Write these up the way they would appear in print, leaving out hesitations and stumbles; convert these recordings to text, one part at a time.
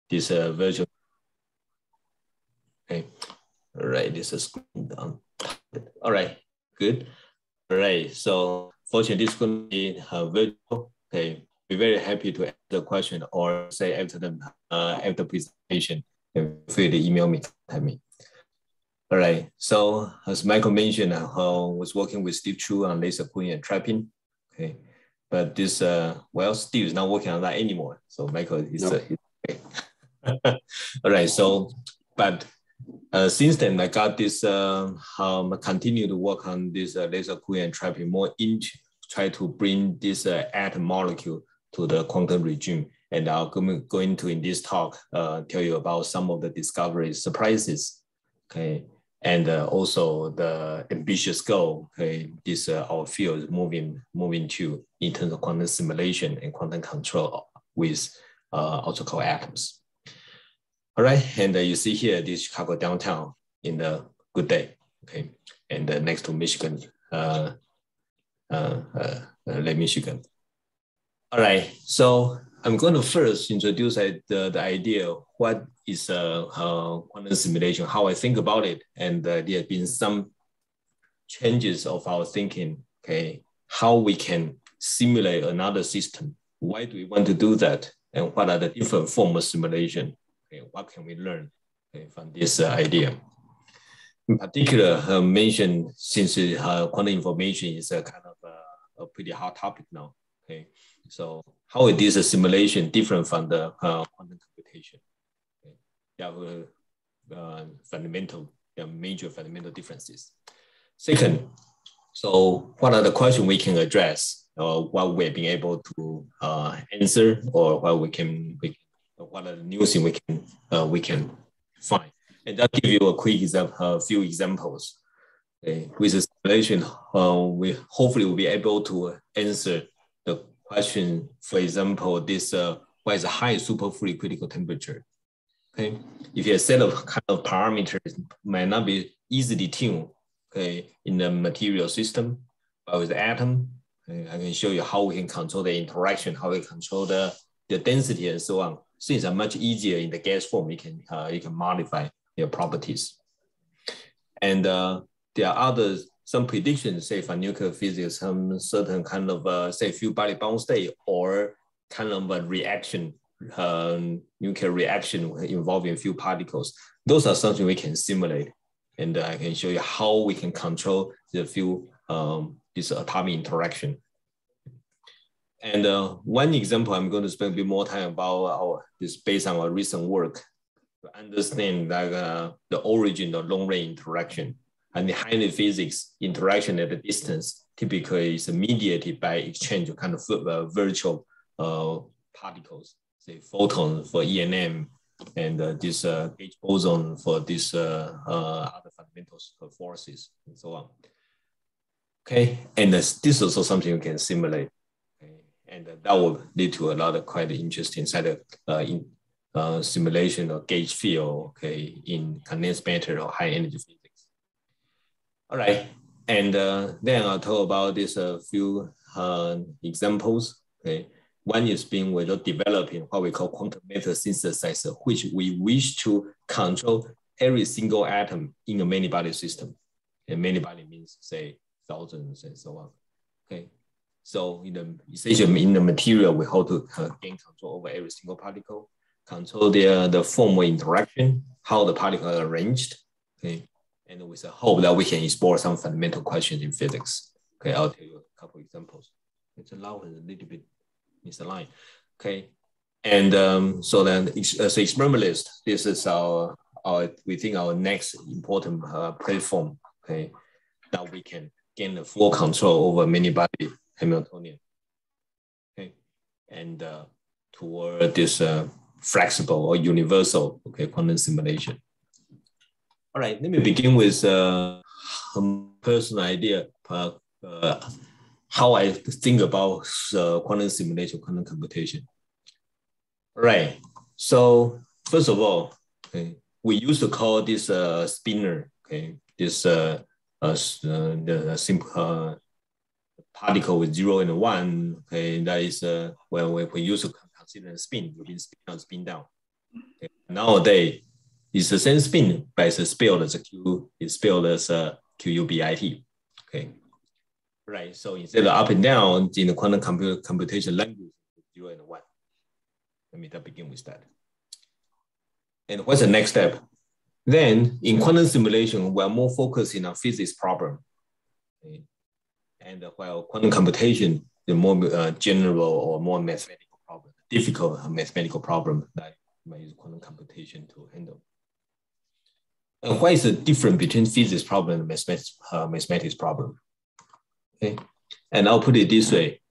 this virtual. Okay, all right, this is screen down. All right, good. All right, so fortunately, this is going to be virtual. Okay, we're very happy to answer the question or say after the presentation. Feel free to email me, contact me. All right, so as Michael mentioned, I was working with Steve Chu on laser cooling and trapping. Okay, but this, well, Steve is not working on that anymore. So Michael is, okay. All right, so, but since then, I got this, continue to work on this laser cooling and trapping more into, try to bring this atom molecule to the quantum regime. And I'll go into in this talk, tell you about some of the discoveries, surprises, okay? And also the ambitious goal, okay? This our field is moving to in terms of quantum simulation and quantum control with ultracold atoms. All right, and you see here this Chicago downtown in the good day, okay? And next to Michigan, Lake Michigan. All right, so I'm going to first introduce the idea of what is quantum simulation, how I think about it, and there have been some changes of our thinking, okay? How we can simulate another system. Why do we want to do that? And what are the different forms of simulation? Okay, what can we learn, okay, from this idea? In particular, mentioned since quantum information is a kind of a pretty hot topic now. Okay, so how is this simulation different from the quantum computation? Okay. There are major fundamental differences. Second, so what are the questions we can address, or what we've been able to answer, or what what are the new things we can find? And I'll give you a quick example, a few examples. Okay. With the simulation, we hopefully will be able to answer the question. For example, this what is a high superfluid critical temperature? Okay, if you have a set of kind of parameters might not be easily tuned, okay, in the material system, but with the atom, okay, I can show you how we can control the interaction, how we control the density and so on. Things are much easier in the gas form. You can modify their properties. And there are some predictions, say for nuclear physics, some certain kind of say field body bound state or kind of a reaction, nuclear reaction involving few particles. Those are something we can simulate, and I can show you how we can control the few this atomic interaction. And one example I'm going to spend a bit more time about this based on our recent work to understand like, the origin of long-range interaction. And the high-energy physics interaction at a distance typically is mediated by exchange of kind of virtual particles, say photons for E&M, and this gauge boson for this other fundamental forces and so on. Okay, and this is also something you can simulate. And that will lead to a lot of quite interesting side of simulation of gauge field, okay, in condensed matter or high energy physics. All right, and then I'll talk about this few examples. Okay, one is we're developing what we call quantum matter synthesizer, which we wish to control every single atom in a many-body system. And many-body means say thousands and so on. Okay. So essentially in the material, we hope to gain control over every single particle, control the formal interaction, how the particles are arranged, okay, and with the hope that we can explore some fundamental questions in physics. Okay, I'll tell you a couple examples. It's allowed a little bit misaligned. Okay, and so then as experimentalist, this is we think our next important platform. Okay, that we can gain the full control over many-body Hamiltonian, okay, and toward this flexible or universal, okay, quantum simulation. All right, let me begin with a personal idea, how I think about quantum simulation, quantum computation. All right, so first of all, okay, we used to call this spinner, okay, this the simple particle with 0 and 1, okay, that is when we used to consider a spin, within spin up, spin down. Okay. Nowadays, it's the same spin, but it's spelled as a Q. It's spelled as a QUBIT. Okay. Right. So instead of up and down in the quantum computation language, 0 and 1. Let me begin with that. And what's the next step? Then in quantum simulation, we're more focusing on physics problem. Okay. And while quantum computation, the more general or more mathematical problem, difficult mathematical problem that you might use quantum computation to handle. And what is the difference between physics problem and mathematics problem? Okay, and I'll put it this way: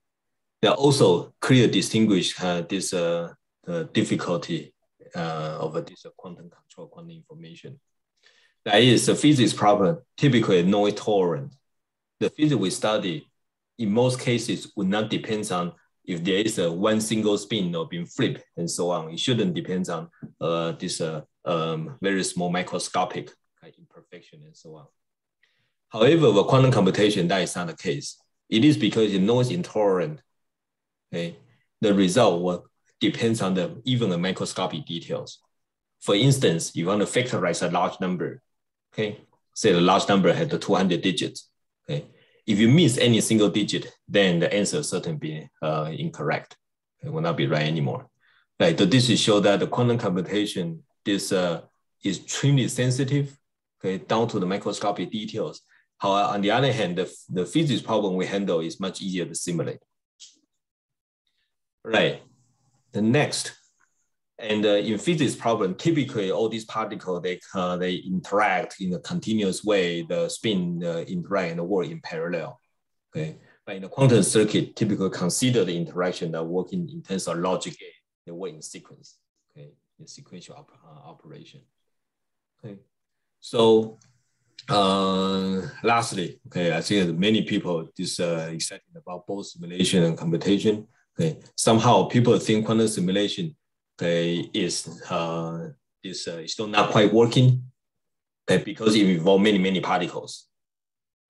there are also clear distinguish this difficulty of this quantum control, quantum information. That is, a physics problem typically noise tolerant. The physics we study, in most cases, would not depend on if there is a one single spin or being flipped and so on. It shouldn't depend on this very small microscopic imperfection and so on. However, with quantum computation, that is not the case. It is because the noise intolerant. Okay, the result will depends on even the microscopic details. For instance, you want to factorize a large number. Okay, say the large number has the 200 digits. Okay, if you miss any single digit, then the answer certainly be incorrect. It will not be right anymore. Right. So this is show that the quantum computation is extremely sensitive. Okay, down to the microscopic details. However, on the other hand, the physics problem we handle is much easier to simulate. Right. The next, and in physics problem, typically all these particles they interact in a continuous way. The spin interact and work in parallel. Okay, but in the quantum circuit, typically consider the interaction that working in terms of logic gate. They work in sequence. Okay, in sequential operation. Okay, so. Lastly, okay, I think many people is excited about both simulation and computation. Okay, somehow people think quantum simulation, okay, is still not quite working, okay, because it involves many particles.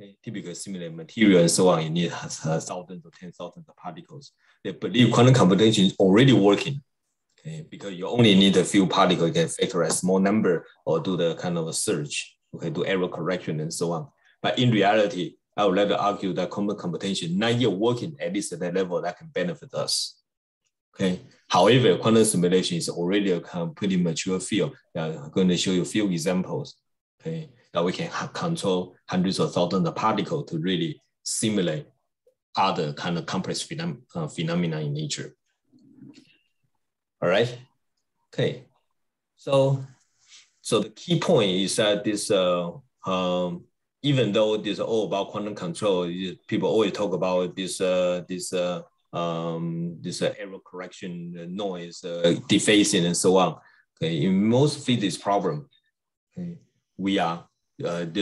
Okay, typically simulate material and so on, you need thousands or 10,000 of particles. They believe quantum computation is already working. Okay, because you only need a few particles, you can factorize a small number or do the kind of a search. Okay, do error correction and so on. But in reality, I would like to argue that quantum computation not yet working at least at that level that can benefit us. Okay. However, quantum simulation is already a pretty mature field. I'm going to show you a few examples. Okay, that we can control hundreds of thousands of particles to really simulate other kind of complex phenomena in nature. All right. Okay. So the key point is that this, even though this is all about quantum control, people always talk about this error correction, noise, defacing, and so on. Okay, in most physics problem, okay, we are that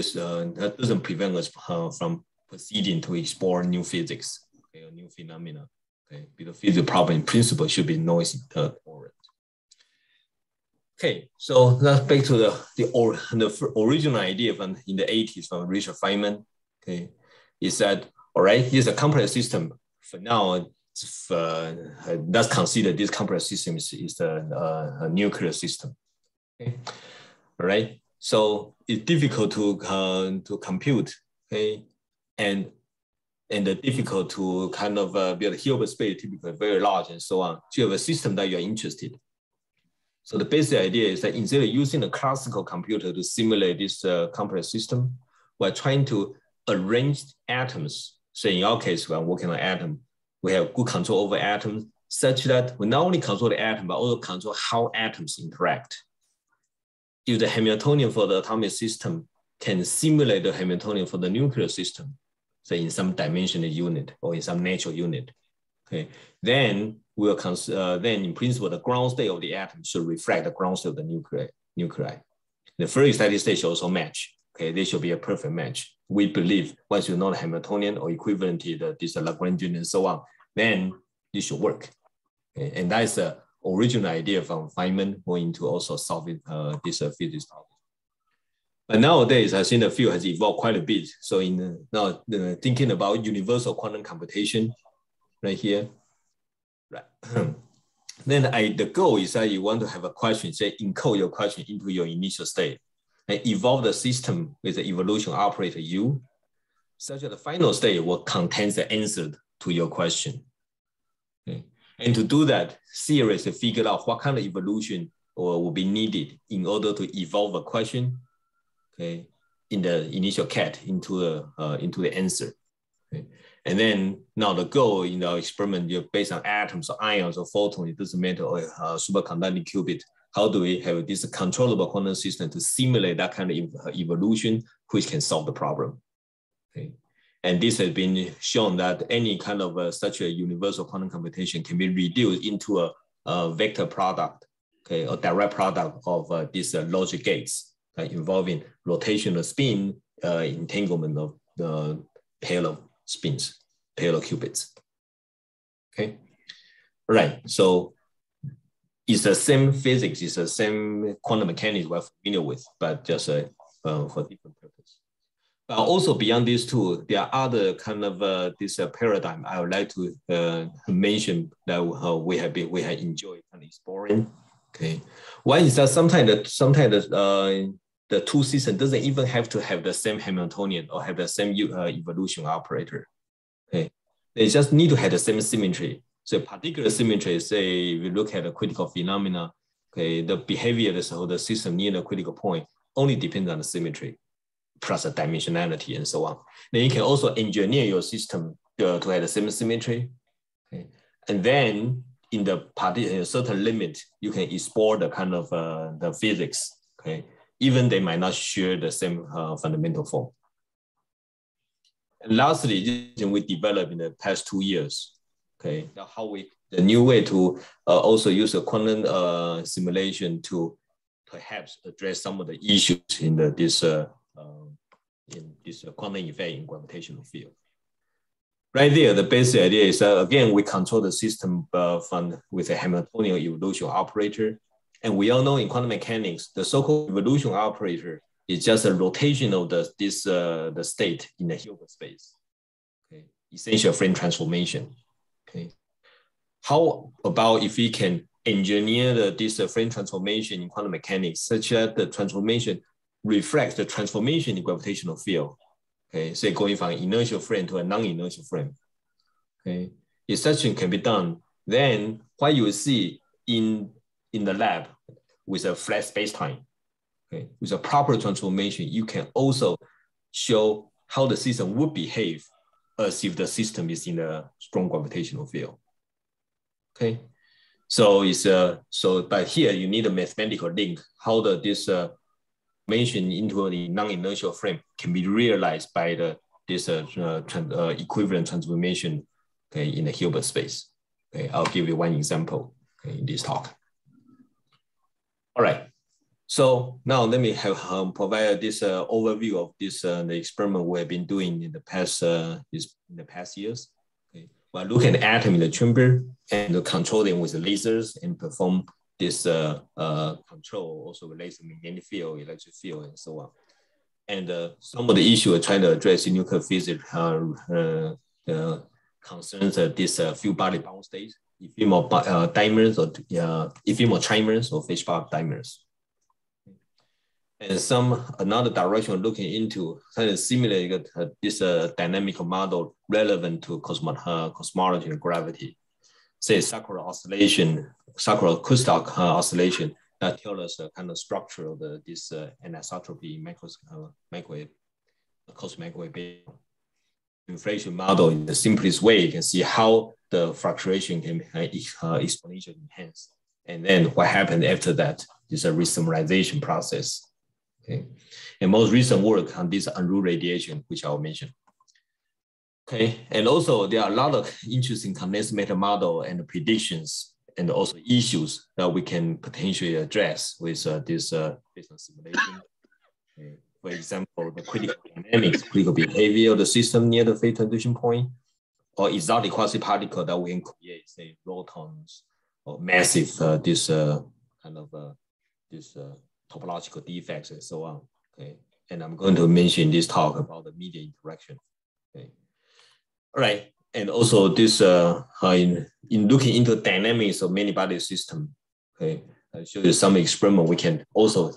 doesn't prevent us from proceeding to explore new physics, okay, or new phenomena. Okay, because physics problem in principle should be noise tolerant. Okay, so let's back to the original idea from in the 80s from Richard Feynman. Okay, is that all right? Here's a complex system. For now, let's consider this complex system is a nuclear system. Okay, all right. So it's difficult to compute. Okay, and difficult to kind of build a Hilbert space, typically very large and so on. So you have a system that you're interested. So the basic idea is that instead of using a classical computer to simulate this complex system, we're trying to arrange atoms. So in our case, we're working on atom. We have good control over atoms such that we not only control the atom, but also control how atoms interact. If the Hamiltonian for the atomic system can simulate the Hamiltonian for the nuclear system, say in some dimensional unit or in some natural unit, okay, then we'll then in principle, the ground state of the atom should reflect the ground state of the nuclei. The first excited state should also match. Okay, they should be a perfect match. We believe once you know the Hamiltonian or equivalent to this Lagrangian and so on, then this should work. Okay, and that is the original idea from Feynman going into also solving this physics problem. But nowadays, I think the field has evolved quite a bit. So now thinking about universal quantum computation, right here, right. Then the goal is that you want to have a question, say encode your question into your initial state and evolve the system with the evolution operator U, such that the final state will contain the answer to your question. Okay. And to do that, theorists figure out what kind of evolution will be needed in order to evolve a question, okay, in the initial cat into the answer. Okay. And then now the goal in our experiment, you're based on atoms or ions or photons, it doesn't matter, or superconducting qubit. How do we have this controllable quantum system to simulate that kind of evolution, which can solve the problem? Okay. And this has been shown that any kind of such a universal quantum computation can be reduced into a vector product, okay, a direct product of these logic gates involving rotational spin, entanglement of the pair of spins, pair of qubits. Okay, right. So it's the same physics, it's the same quantum mechanics we're familiar with, but just for different purpose. But also beyond these two, there are other kind of this paradigm I would like to mention that we have enjoyed kind of exploring. Okay, one is that sometimes the two systems doesn't even have to have the same Hamiltonian or have the same evolution operator. Okay, they just need to have the same symmetry. So particular symmetry, say if you look at the critical phenomena, okay, the behavior of the system near the critical point only depends on the symmetry, plus the dimensionality and so on. Then you can also engineer your system to have the same symmetry. Okay, and then in a certain limit, you can explore the kind of the physics. Okay. Even they might not share the same fundamental form. And lastly, we developed in the past 2 years, okay, the new way to also use a quantum simulation to perhaps address some of the issues in this quantum effect in gravitational field. Right there, the basic idea is again, we control the system with a Hamiltonian evolution operator. And we all know in quantum mechanics, the so-called evolution operator is just a rotation of the state in the Hilbert space. Okay, essential frame transformation. Okay, how about if we can engineer this frame transformation in quantum mechanics such that the transformation reflects the transformation in gravitational field? Okay, say going from an inertial frame to a non-inertial frame. Okay, if such thing can be done, then what you will see in the lab with a flat spacetime, okay, with a proper transformation, you can also show how the system would behave as if the system is in a strong gravitational field. Okay, so but here you need a mathematical link how this transformation into the non-inertial frame can be realized by this equivalent transformation, okay, in the Hilbert space. Okay, I'll give you one example, okay, in this talk. All right, so now let me provide this overview of this the experiment we have been doing in the past years. Okay, we're looking at atom in the chamber and control them with the lasers and perform this control also with laser magnetic field, electric field, and so on. And some of the issues we're trying to address in nuclear physics concerns this few body bound states, ephemeral dimers or ephemeral trimers or Fishbach dimers. And another direction we're looking into trying to simulate this dynamical model relevant to cosmology and gravity. Say Sakura oscillation, Sakura acoustic oscillation that tells us the kind of structure of this anisotropy microwave, cosmic microwave inflation model. In the simplest way, you can see how the fluctuation can be exponentially enhanced. And then what happened after that is a resummarization process. Okay, and most recent work on this Unruh radiation, which I'll mention. Okay, and also there are a lot of interesting condensed matter model and predictions and also issues that we can potentially address with this business simulation. Okay. For example, the critical dynamics, critical behavior of the system near the phase transition point, or exotic quasi-particle that we can create, say protons or massive this topological defects and so on. Okay, and I'm going to mention this talk about the media interaction. Okay. All right, And also this in looking into dynamics of many body system, okay, I'll show you some experiment. We can also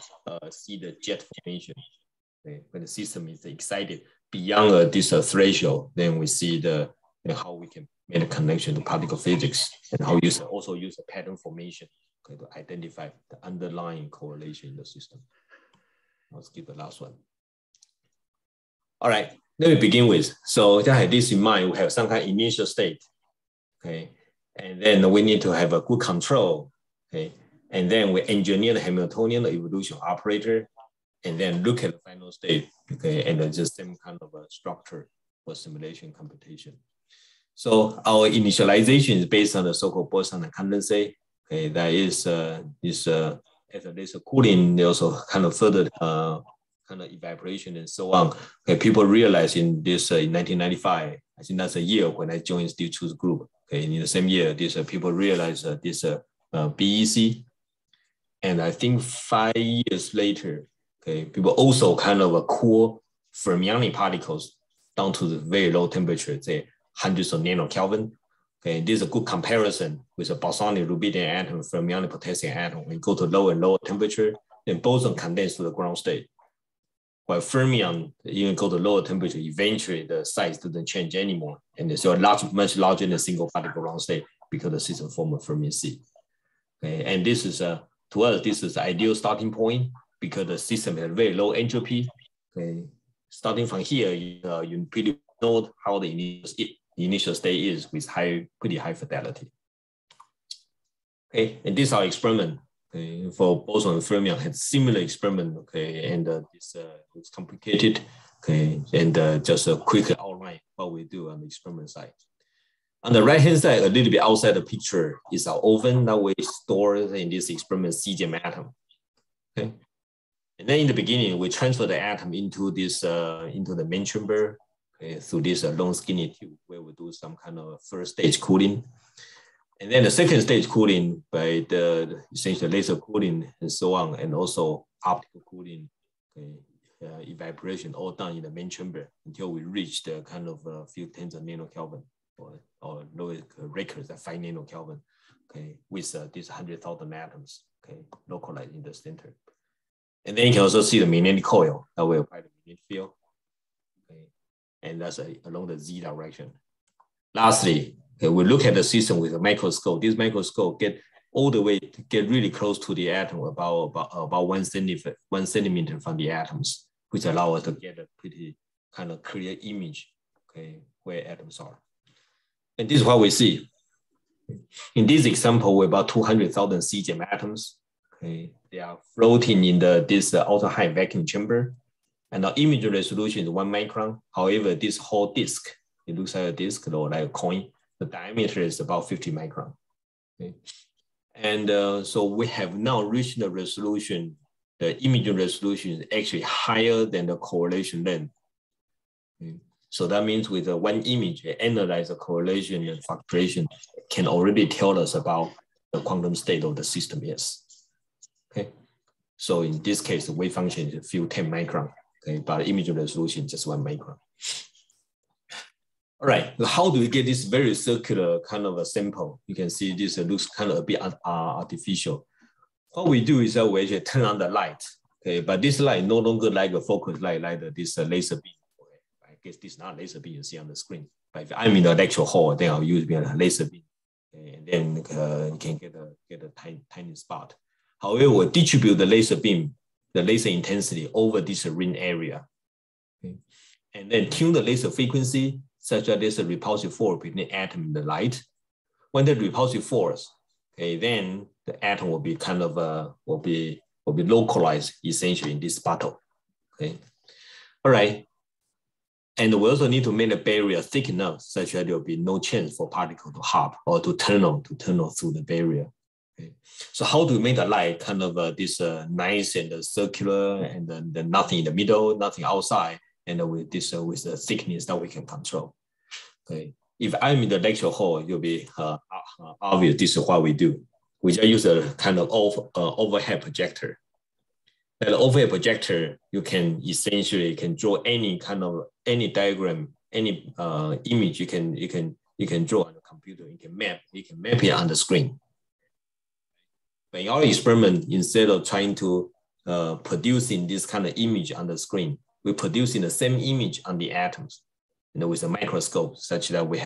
see the jet formation. Okay, when the system is excited beyond this threshold, then we see the how we can make a connection to particle physics, and how we also use a pattern formation, okay, to identify the underlying correlation in the system. I'll skip the last one. All right, let me begin with. So to have this in mind, we have some kind of initial state, okay, and then we need to have a good control, okay, and then we engineer the Hamiltonian evolution operator, and then look at the final state, okay, and then just same kind of a structure for simulation computation. So our initialization is based on the so-called boson and condensate, okay, that is as a laser cooling, they also kind of further kind of evaporation and so on. Okay, people realized in this in 1995, I think that's a year when I joined Steve Chu's group. Okay, in the same year, this people realized this BEC, and I think 5 years later, okay, people also kind of cool fermionic particles down to the very low temperature, say hundreds of nanokelvin. Okay, this is a good comparison with a bosonic rubidium atom, fermionic potassium atom. When you go to lower and lower temperature, then boson condense to the ground state. While fermion, even go to lower temperature, eventually the size doesn't change anymore. And it's much larger than a single particle ground state because the system forms a fermion sea. Okay, and this is, to us, this is the ideal starting point because the system has very low entropy. Okay, starting from here, you pretty know how the initial state is with pretty high fidelity. Okay, and this is our experiment. Okay, for boson and fermion had similar experiment. Okay, and it's complicated. Okay, and just a quick outline what we do on the experiment side. On the right hand side, a little bit outside the picture, is our oven that we store in this experiment cesium atom. Okay, and then in the beginning we transfer the atom into this into the main chamber, okay, through this long skinny tube where we do some kind of first stage cooling. And then the second stage cooling by the essentially laser cooling and so on, and also optical cooling, okay, evaporation, all done in the main chamber until we reach the kind of a few tens of nanokelvin or lower records at 5 nanokelvin, okay, with these 100,000 atoms, okay, localized in the center. And then you can also see the magnetic coil that will apply the magnetic field, okay, and that's along the Z direction. Lastly, okay, we look at the system with a microscope. This microscope get all the way to get really close to the atom, about 1 centimeter from the atoms, which allow us to get a pretty kind of clear image, okay, where atoms are. And this is what we see. In this example, we're about 200,000 cesium atoms. Okay, they are floating in this ultra high vacuum chamber, and the image resolution is 1 micron. However, this whole disk, it looks like a disk or like a coin. The diameter is about 50 micron. Okay. And so we have now reached the resolution, the image resolution is actually higher than the correlation length. Okay. So that means with one image, analyze the correlation and fluctuation can already tell us about the quantum state of the system, yes. Okay. So in this case, the wave function is a few 10 micron, okay, but image resolution is just 1 micron. All right, how do we get this very circular kind of a sample? You can see this looks kind of a bit artificial. What we do is that we actually turn on the light, okay, but this light no longer like a focus light, like this laser beam. Okay? I guess this is not laser beam you see on the screen, but if I'm in the lecture hall, then I'll use a laser beam, okay, and then you can get a tiny spot. However, we distribute the laser beam, the laser intensity over this ring area, okay, and then tune the laser frequency such that there's a repulsive force between the atom and the light. When the repulsive force, okay, then the atom will be kind of will be localized essentially in this bottle. Okay, all right. And we also need to make the barrier thick enough such that there will be no chance for particle to hop or to tunnel through the barrier. Okay. So how do we make the light kind of this nice and circular, and then nothing in the middle, nothing outside, and with this with the thickness that we can control. Okay. If I'm in the lecture hall, you'll be obvious. This is what we do. We just use a kind of overhead projector. And the overhead projector, you can essentially draw any diagram, any image. You can you can draw on the computer, you can map it on the screen. But in our experiment, instead of trying to producing this kind of image on the screen, we're producing the same image on the atoms, with a microscope, such that we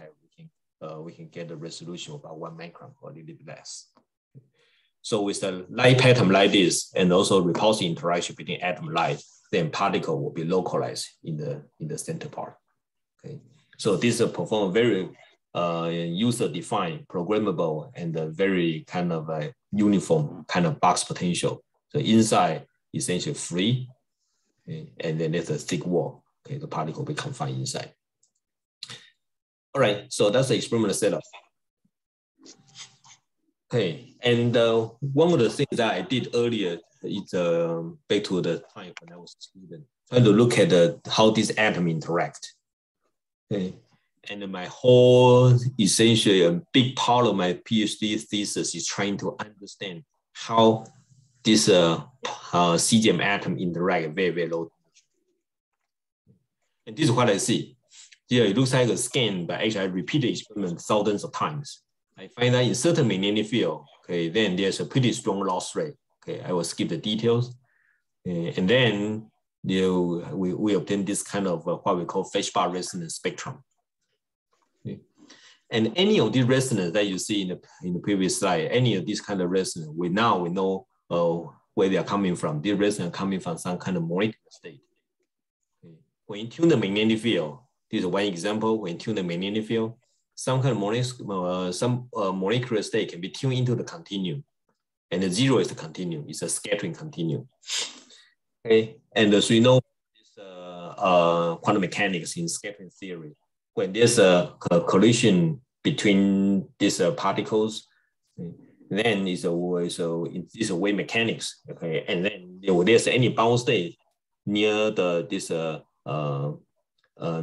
can get a resolution of about 1 micron or a little bit less. So with the light pattern like this, and also repulsive interaction between atom and light, then particle will be localized in the center part. Okay, so this perform very user-defined, programmable, and a very kind of a uniform kind of box potential. So inside essentially free, okay, and then there's a thick wall. Okay, the particle will be confined inside. All right, so that's the experimental setup. Okay, and one of the things that I did earlier is back to the time when I was a student, trying to look at how these atoms interact. Okay, and my whole, essentially a big part of my PhD thesis is trying to understand how this CGM atom interact at very, very low temperature. And this is what I see. Here it looks like a scan, but actually I repeat the experiment thousands of times. I find that in certain magnetic field, okay, then there's a pretty strong loss rate. Okay, I will skip the details. And then we obtain this kind of what we call Feshbach resonance spectrum. Okay. And any of these resonance that you see in the previous slide, any of these kind of resonance, we know where they are coming from. These resonance are coming from some kind of molecular state. Okay. When you tune the magnetic field, this is one example. When you tune the magnetic field, some kind of molecular state can be tuned into the continuum, and the zero is the continuum. It's a scattering continuum. Okay, and as we know, this quantum mechanics in scattering theory, when there's a collision between these particles, okay, then it's a wave mechanics. Okay, and then if there's any bound state near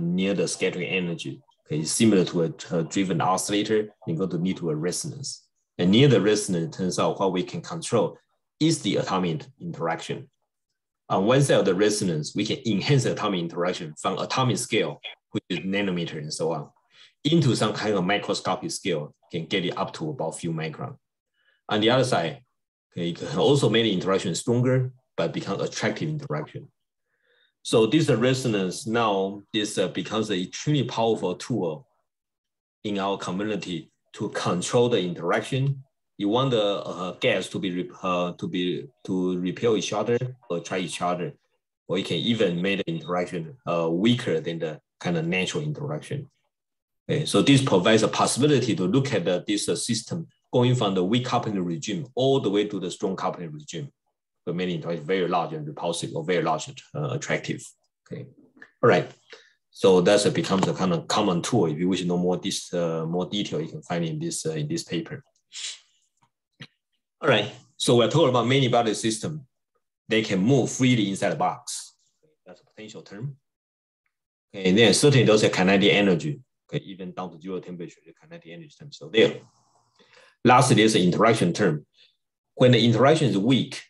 near the scattering energy. Okay, similar to a driven oscillator, you're going to need to a resonance. And near the resonance, it turns out what we can control is the atomic interaction. On one side of the resonance, we can enhance the atomic interaction from atomic scale, which is nanometer and so on, into some kind of microscopic scale, can get it up to about a few microns. On the other side, okay, you can also make the interaction stronger, but become attractive interaction. So this resonance now, this becomes an extremely powerful tool in our community to control the interaction. You want the gas to repel each other or try each other, or you can even make the interaction weaker than the kind of natural interaction. Okay, so this provides a possibility to look at this system going from the weak coupling regime all the way to the strong coupling regime. But many interaction very large and repulsive, or very large and attractive. Okay, all right. So that becomes a kind of common tool. If you wish to know more detail, you can find it in this paper. All right. So we're talking about many body system. They can move freely inside the box. That's a potential term. Okay, and then certainly those are kinetic energy. Okay, even down to 0 temperature, the kinetic energy term. So there. Lastly, there's an interaction term. When the interaction is weak,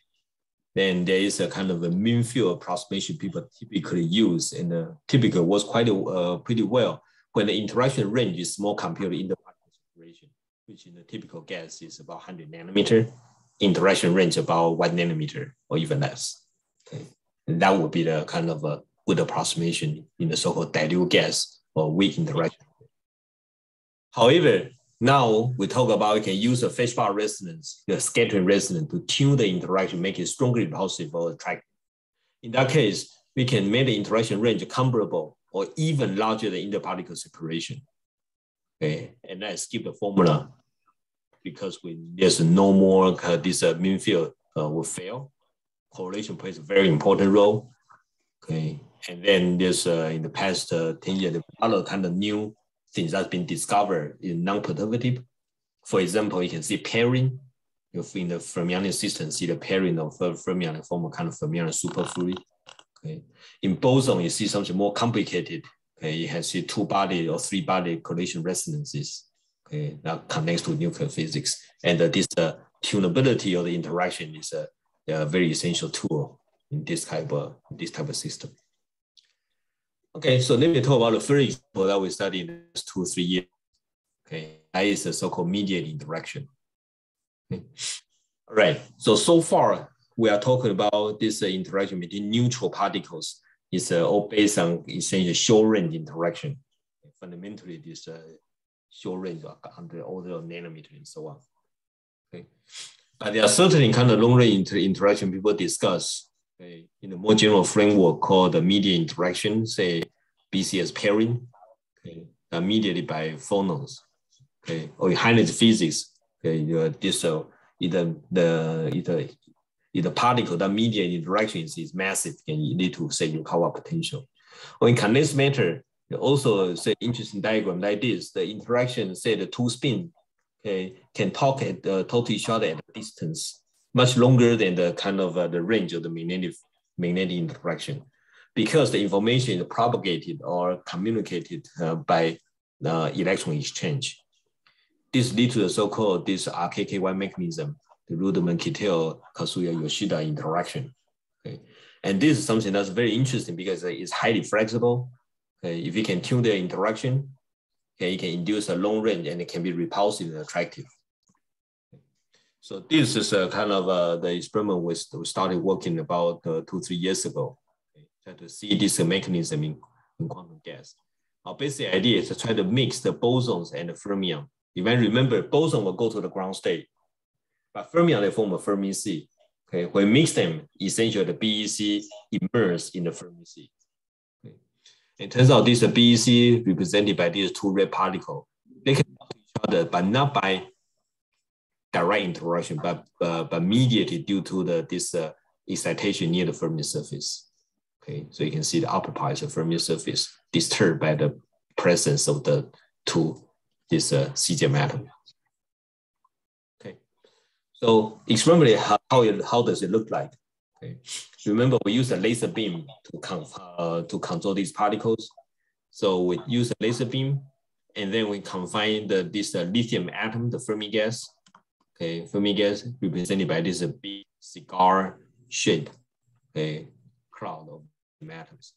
then there is a kind of a mean field approximation people typically use, and typically works pretty well when the interaction range is small compared to interparticle separation, which in the typical gas is about 100 nanometer, interaction range about 1 nanometer or even less. Okay, and that would be the kind of a good approximation in the so-called dilute gas or weak interaction. However, now we talk about we can use a Feshbach resonance, the scattering resonance, to tune the interaction, make it stronger, repulsive, or attractive. In that case, we can make the interaction range comparable or even larger than interparticle separation. Okay, and I skip the formula because there's no more this mean field will fail. Correlation plays a very important role. Okay, and then there's in the past 10 years, there are other kind of new things that's been discovered in non-perturbative. For example, you can see pairing. In the Fermionian system, see the pairing of fermion and form a kind of Fermionian superfluid. Okay. In boson, you see something more complicated. Okay. You can see 2-body or 3-body collision resonances. Okay. That connects to nuclear physics. And this tunability of the interaction is a very essential tool in this type of system. Okay, so let me talk about the first example that we studied in the 2 or 3 years. Okay, that is a so-called mediated interaction. Okay. All right, so far we are talking about this interaction between neutral particles. It's all based on essentially short-range interaction. Fundamentally, this short range on the order of nanometer and so on. Okay, but there are certainly kind of long-range interaction people discuss, okay, in a more general framework called the mediated interaction, say BCS pairing, okay, mediated by phonons, okay, or in high-energy physics, okay, this either particle that mediate interactions is massive can lead to say Yukawa potential. Or in condensed matter, also say interesting diagram like this, the interaction, say the two spin, okay, can talk to each other at a distance much longer than the kind of the range of the magnetic interaction, because the information is propagated or communicated by electron exchange. This leads to the so-called this RKKY mechanism, the Rudman-Kittel-Kasuya-Yoshida interaction. Okay, and this is something that's very interesting because it's highly flexible. Okay, if you can tune the interaction, okay, you can induce a long range and it can be repulsive and attractive. So this is a kind of the experiment we started working about 2-3 years ago. Okay, try to see this mechanism in quantum gas. Our basic idea is to try to mix the bosons and the fermion. If I remember, boson will go to the ground state, but fermion they form a Fermi sea. Okay, when we mix them, essentially the BEC immerses in the Fermi sea. Okay. It turns out this BEC represented by these two red particles. They can talk to each other, but not by direct interaction, but mediated due to this excitation near the Fermi surface. Okay, so you can see the upper part is the Fermi surface disturbed by the presence of the two cesium atom. Okay, so experimentally, how does it look like? Okay, remember we use a laser beam to control these particles. So we use a laser beam, and then we confine this lithium atom, the Fermi gas. Okay, Fermi gas represented by this big cigar shape, okay, cloud of atoms.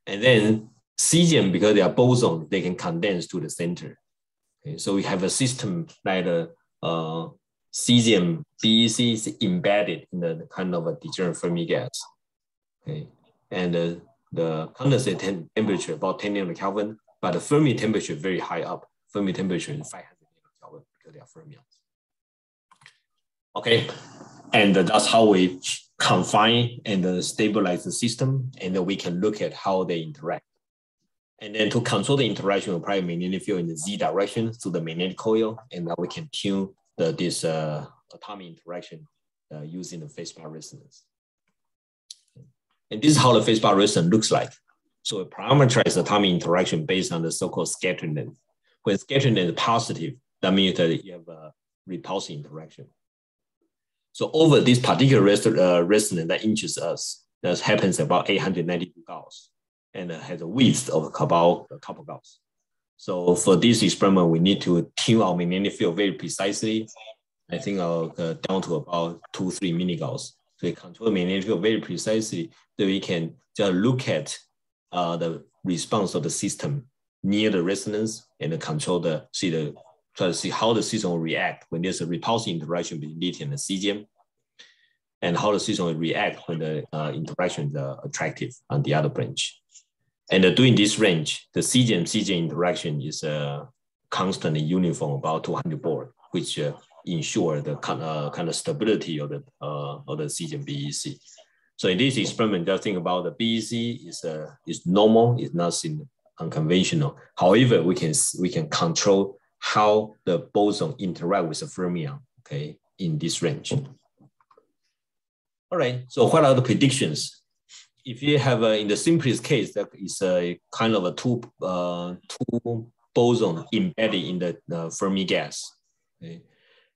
And then cesium, because they are bosons, they can condense to the center. Okay, so we have a system like the cesium BEC is embedded in the kind of a degenerate Fermi gas. Okay, and the condensate temperature about 10 nanokelvin, but the Fermi temperature very high up. Fermi temperature is 500 nanokelvin because they are fermions. Okay, and that's how we confine and stabilize the system, and then we can look at how they interact. And then to control the interaction of private magnetic field in the Z direction through the magnetic coil, and now we can tune this atomic interaction using the phase bar resonance. And this is how the phase bar resonance looks like. So we parameterize atomic interaction based on the so-called scattering length. When scattering length is positive, that means that you have a repulsive interaction. So over this particular resonance that injures us, that happens about 892 Gauss and has a width of about a couple Gauss. So for this experiment, we need to tune our magnetic field very precisely. I think down to about 2-3 milligauss. So we control magnetic field very precisely, so we can just look at the response of the system near the resonance and control try to see how the system will react when there's a repulsive interaction between lithium and cesium, and how the system will react when the interaction is attractive on the other branch. And during this range, the cesium interaction is constantly uniform, about 200 Borg, which ensure the kind of stability of the cesium BEC. So in this experiment, just think about the BEC is normal, it's not unconventional. However, we can control how the boson interact with the fermion, okay, in this range. All right, so what are the predictions? If you have in the simplest case, that is a kind of a two boson embedded in the Fermi gas, okay?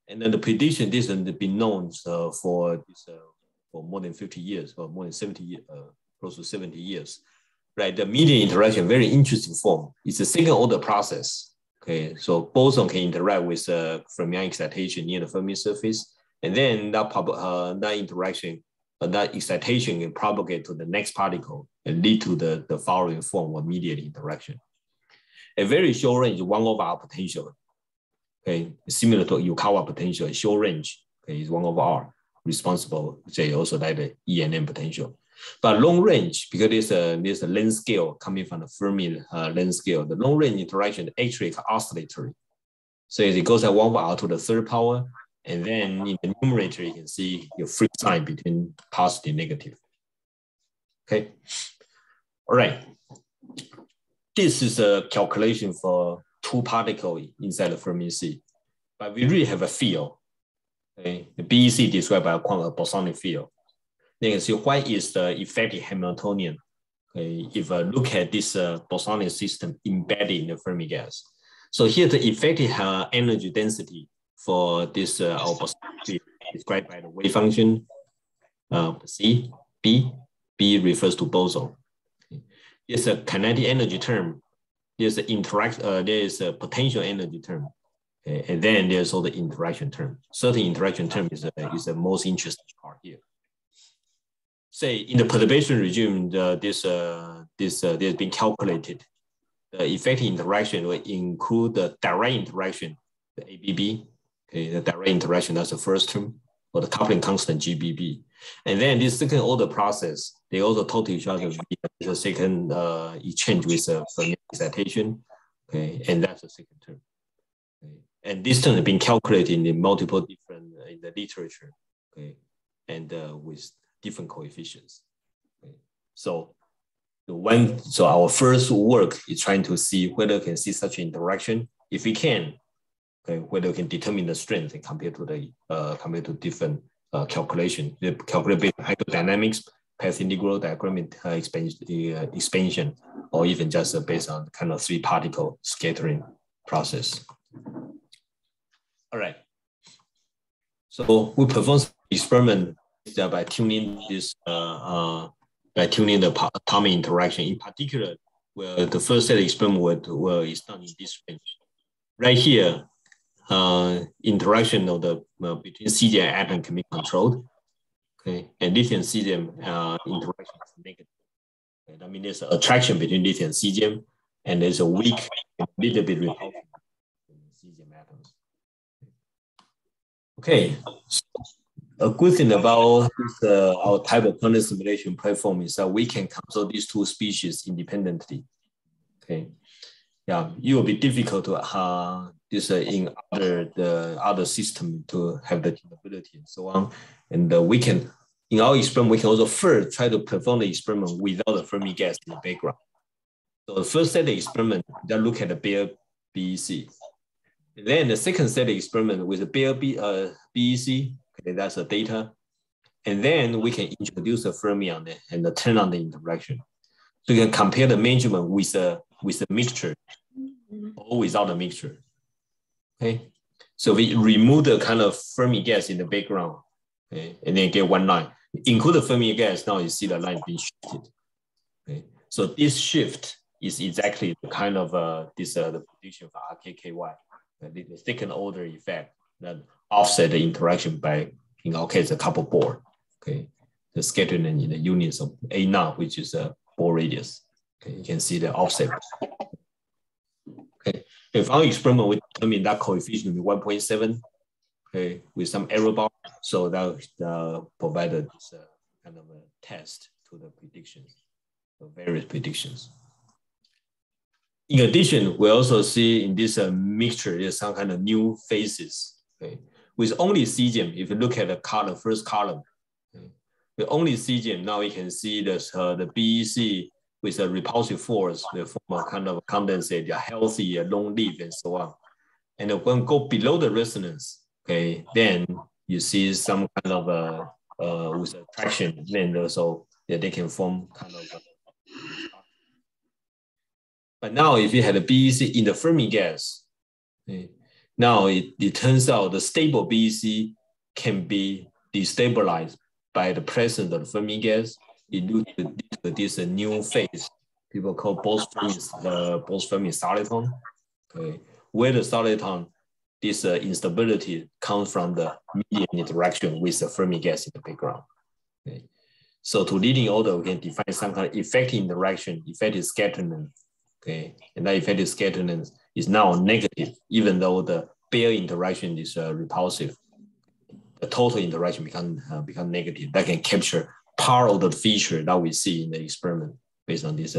And then the prediction, this has been known for more than 50 years, or more than 70 years, close to 70 years, right? The medium interaction, very interesting form. It's a second order process. Okay, so boson can interact with fermion excitation near the Fermi surface, and then that interaction, that excitation can propagate to the next particle and lead to the following form of mediated interaction. A very short range, 1/r potential. okay, similar to Yukawa potential, short range, okay, is 1 over R, responsible, say, also like the E and M potential. But long range, because there's a length scale coming from the Fermi length scale, the long range interaction actually is oscillatory. So it goes at 1 over R to the third power, and then in the numerator, you can see your free sign between positive and negative. Okay. All right. This is a calculation for 2 particles inside the Fermi sea. But we really have a field. Okay. The BEC described by a bosonic field. Then you can see what is the effective Hamiltonian. Okay. If I look at this bosonic system embedded in the Fermi gas. So here the effective energy density for this our bosonic field described by the wave function C, B. B refers to boson. There's a kinetic energy term. There's a potential energy term. Okay. And then there's also the interaction term. Certain interaction term is the most interesting part here. Say in the perturbation regime, this has been calculated. The effective interaction will include the direct interaction, the ABB. Okay, the direct interaction, that's the first term, or the coupling constant GBB. And then this second order process, they also talk to each other via the second exchange with Fermion excitation. Okay, and that's the second term. Okay. And this term has been calculated in multiple different in the literature. Okay, and with different coefficients. Okay. So our first work is trying to see whether we can see such interaction. If we can, okay, whether we can determine the strength and compare to different calculation. The calculate hydrodynamics, path integral, diagram expansion, or even just based on kind of 3 particle scattering process. All right. So we perform experiment by tuning this by tuning the atomic interaction. In particular, where the first set of experiment is done in this range. Right here, interaction of the between CDM and atom can be controlled. Okay, and lithium CDM interaction is negative. Okay? That means there's an attraction between lithium and CDM, and there's a weak, little bit repulsion between CDM atoms. Okay, so a good thing about this, our type of quantum simulation platform is that we can consult these 2 species independently. Okay, yeah, it will be difficult to this in other system to have the capability and so on. And we can, in our experiment, we can also first try to perform the experiment without the Fermi gas in the background. So the first set of experiment, that look at the bare BEC. And then the second set of experiment with the bare BEC, okay, that's the data. And then we can introduce a fermion and turn on the interaction. So you can compare the measurement with a mixture or without a mixture. Okay, so we remove the kind of Fermi gas in the background, okay, and then get one line. Include the Fermi gas, now you see the line being shifted. Okay, so this shift is exactly the kind of the prediction for RKKY, the second order effect that offset the interaction by, in our case, a couple Bohr. Okay, the scattering in the units of A naught, which is a Bohr radius. Okay, you can see the offset. Okay, if our experiment we determine that coefficient will be 1.7, okay, with some error bar, so that provided this kind of a test to the predictions, the various predictions. In addition, we also see in this mixture, there's some kind of new phases. Okay, with only CGM, if you look at the first column, okay, with only CGM, now we can see this, the BEC with a repulsive force, they form a kind of condensate, they're healthy, long-lived, and so on. And when go below the resonance, okay, then you see some kind of with attraction, then also they can form kind of. But now, if you had a BEC in the Fermi gas, okay, now it turns out the stable BEC can be destabilized by the presence of the Fermi gas. It due to this new phase people call Bose Fermi soliton, okay, where the soliton, this instability comes from the medium interaction with the Fermi gas in the background. Okay. So to leading order, we can define some kind of effective interaction, effective scattering. Okay, and that effective scattering is now negative, even though the bare interaction is repulsive. The total interaction become negative. That can capture part of the feature that we see in the experiment based on this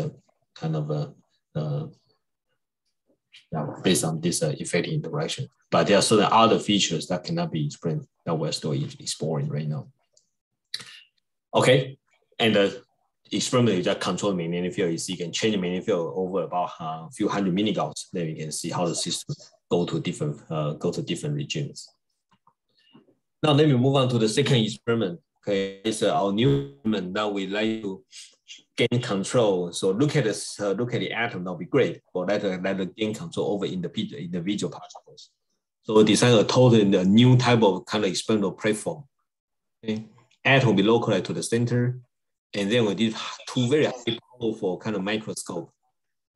based on this effective interaction. But there are certain other features that cannot be explained that we're still exploring right now. Okay, and the experiment is just control magnetic field. You see, you can change the magnetic field over about a few hundred milligauss. Then you can see how the system go to different regimes. Now let me move on to the second experiment. Okay, it's our new experiment. Now we like to gain control. So look at this, look at the atom. That'll be great. But let gain control over individual particles. So we design a new type of kind of experimental platform. Okay, atom will be localized to the center, and then we did two very high powerful kind of microscope.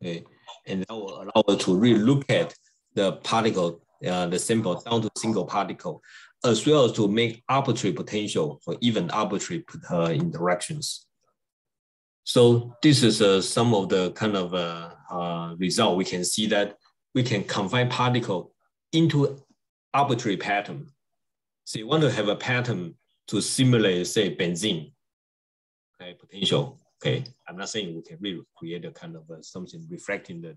Okay, and that will allow us to really look at the particle, the sample down to single particle, as well as to make arbitrary potential or even arbitrary interactions. So this is some of the kind of result. We can see that we can confine particle into arbitrary pattern. So you want to have a pattern to simulate, say, benzene, okay, potential. Okay, I'm not saying we can really create a kind of something reflecting the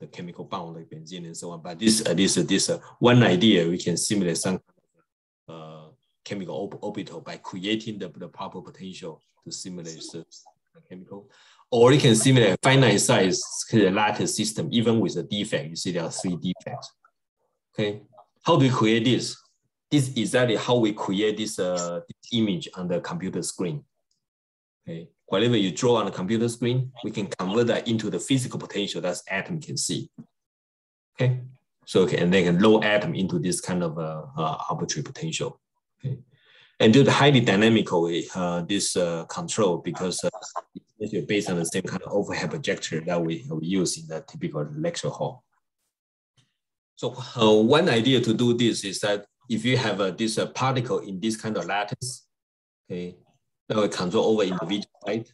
chemical bond like benzene and so on, but this one idea, we can simulate some kind of chemical orbital by creating the proper potential to simulate the chemical, or you can simulate a finite size lattice system even with a defect. You see there are 3 defects. Okay, how do we create this? This is exactly how we create this image on the computer screen. Okay, whatever you draw on the computer screen, we can convert that into the physical potential that atom can see. Okay, so and they can load atom into this kind of arbitrary potential. Okay, and do the highly dynamical this control because it's based on the same kind of overhead projector that we use in the typical lecture hall. So one idea to do this is that if you have this particle in this kind of lattice, okay, that will control over individual site.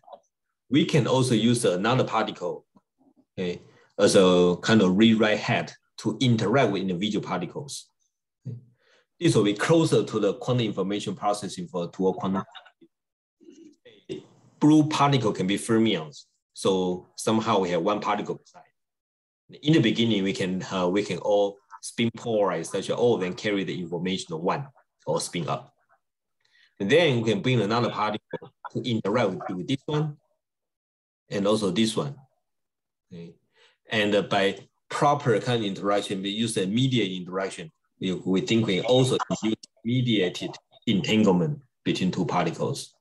We can also use another particle, okay, as a kind of rewrite head to interact with individual particles. Okay. This will be closer to the quantum information processing for to a quantum. Blue particle can be fermions, so somehow we have one particle per side. In the beginning, we can all spin polarize, such that all of them carry the information of one or spin up. And then we can bring another particle to interact with this one and also this one. Okay. And by proper kind of interaction, we use a mediate interaction. We think we also use mediated entanglement between 2 particles.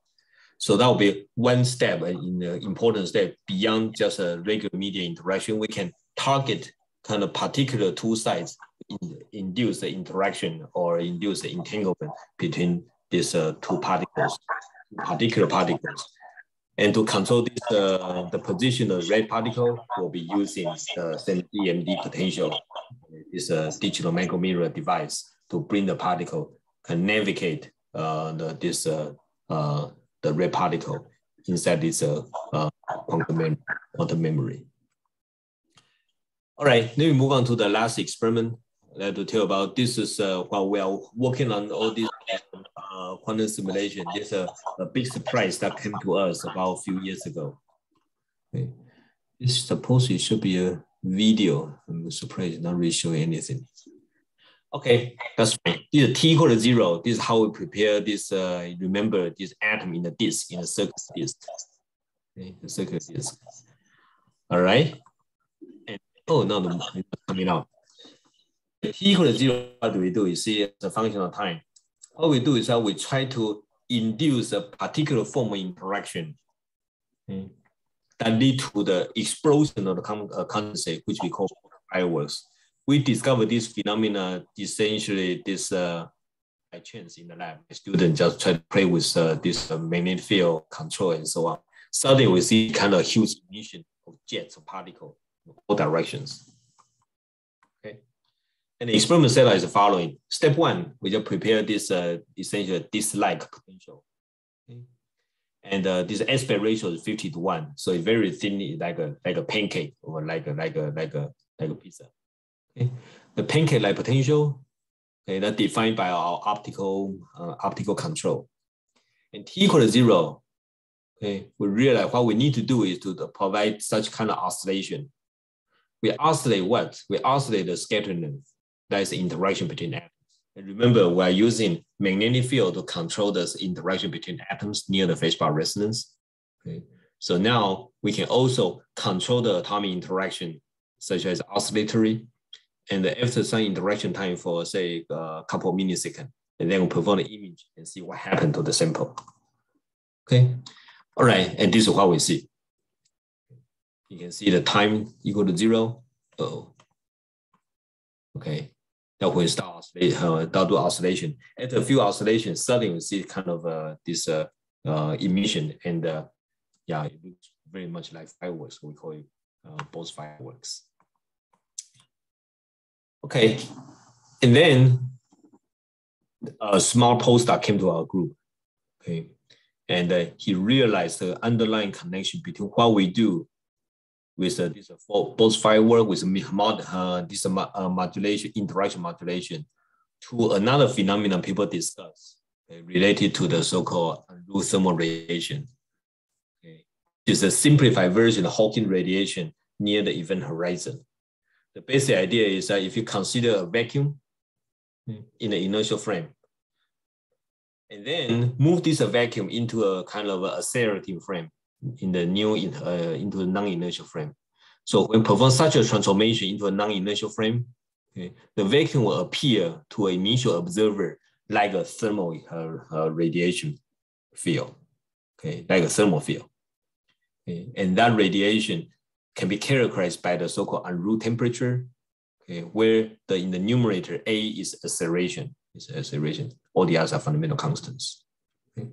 So that will be one step, an important step beyond just a regular mediate interaction. We can target kind of particular 2 sites, induce the interaction or induce the entanglement between these 2 particles, particular particles. And to control this, the position of red particle, will be using the same DMD potential, this digital micromirror device to bring the particle, can navigate the red particle inside this quantum memory. All right, let me move on to the last experiment. I'd like to tell about this is while we are working on all these quantum simulation. There's a big surprise that came to us about a few years ago. Okay. It's supposed it should be a video. I'm surprised it's not really showing anything. Okay, that's fine. This is t equal to 0. This is how we prepare this. Remember this atom in the disk, in a circular disk. Okay, the circular disk. All right. And oh no, it's not coming out. T equal to 0. What do we do? You see, it's a function of time. What we do is that we try to induce a particular form of interaction, okay, that lead to the explosion of the condensate, which we call fireworks. We discovered this phenomena essentially by chance in the lab. The student just try to play with this magnetic field control and so on. Suddenly we see kind of huge emission of jets of particles in all directions. Okay. And the experiment setup is the following. Step 1, we just prepare this essentially disk-like potential. Okay. And this aspect ratio is 50:1, so it's very thin, like a pancake or like a pizza. Okay. The pancake-like potential, okay, that's defined by our optical control. And t equal to 0, okay, we realize what we need to do is to provide such kind of oscillation. We oscillate what? We oscillate the scattering length. That is the interaction between atoms. And remember, we are using magnetic field to control this interaction between atoms near the phase bar resonance. Okay. So now we can also control the atomic interaction, such as oscillatory, and after some interaction time for, say, a couple of milliseconds, and then we'll perform the image and see what happened to the sample. Okay. All right. And this is what we see. You can see the time equal to 0. Okay. That will start do oscillation. After a few oscillations, suddenly we see kind of this emission, and yeah, it looks very much like fireworks. We call it Bose fireworks. Okay, and then a small postdoc came to our group. Okay, and he realized the underlying connection between what we do with this Bose firework with this modulation, interaction modulation, to another phenomenon people discuss, okay, related to the so-called Unruh thermal radiation. Okay. It's a simplified version of Hawking radiation near the event horizon. The basic idea is that if you consider a vacuum in the inertial frame, and then move this vacuum into a kind of accelerating frame in the new into a non-inertial frame. So when perform such a transformation into a non-inertial frame, okay, the vacuum will appear to an initial observer like a thermal radiation field, okay, like a thermal field. Okay, and that radiation can be characterized by the so-called Unruh temperature, okay, where in the numerator A is acceleration, all the others are fundamental constants. Okay.